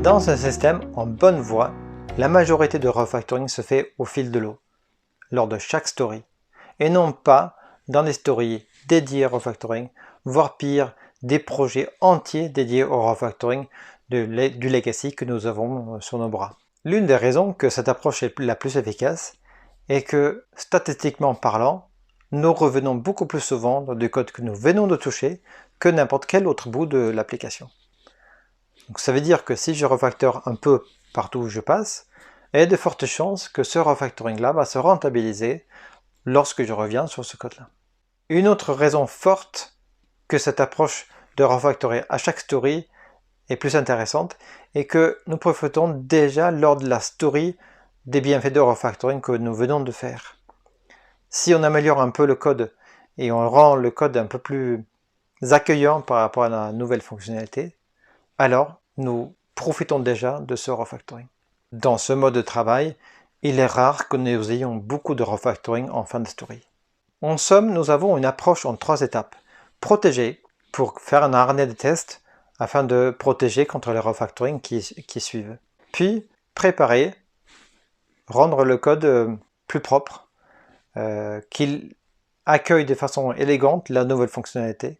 Dans un système en bonne voie, la majorité de refactoring se fait au fil de l'eau, lors de chaque story, et non pas dans des stories dédiées au refactoring, voire pire, des projets entiers dédiés au refactoring du legacy que nous avons sur nos bras. L'une des raisons que cette approche est la plus efficace est que, statistiquement parlant, nous revenons beaucoup plus souvent dans du code que nous venons de toucher que n'importe quel autre bout de l'application. Donc ça veut dire que si je refactore un peu partout où je passe, il y a de fortes chances que ce refactoring là va se rentabiliser lorsque je reviens sur ce code là. Une autre raison forte que cette approche de refactorer à chaque story est plus intéressante est que nous profitons déjà lors de la story des bienfaits de refactoring que nous venons de faire. Si on améliore un peu le code et on rend le code un peu plus accueillant par rapport à la nouvelle fonctionnalité, alors nous profitons déjà de ce refactoring. Dans ce mode de travail, il est rare que nous ayons beaucoup de refactoring en fin de story. En somme, nous avons une approche en 3 étapes. Protéger, pour faire un harnais de test, afin de protéger contre les refactoring qui suivent. Puis, préparer, rendre le code plus propre, qu'il accueille de façon élégante la nouvelle fonctionnalité.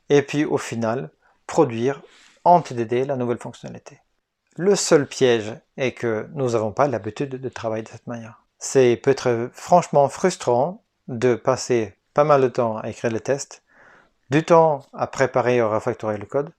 Et puis, au final, produire en TDD la nouvelle fonctionnalité. Le seul piège est que nous n'avons pas l'habitude de travailler de cette manière. C'est peut-être franchement frustrant de passer pas mal de temps à écrire les tests, du temps à préparer et à refactorer le code,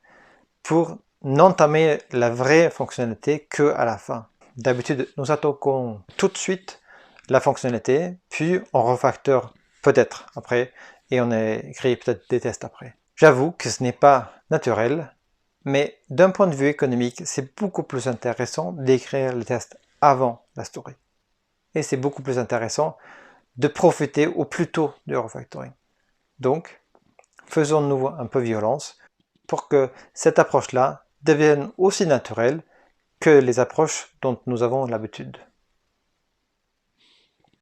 pour n'entamer la vraie fonctionnalité que à la fin. D'habitude, nous attaquons tout de suite la fonctionnalité, puis on refactore peut-être après, et on écrit peut-être des tests après. J'avoue que ce n'est pas naturel, mais d'un point de vue économique, c'est beaucoup plus intéressant d'écrire les tests avant la story. Et c'est beaucoup plus intéressant de profiter au plus tôt du refactoring. Donc, faisons-nous un peu violence pour que cette approche-là devienne aussi naturelle que les approches dont nous avons l'habitude.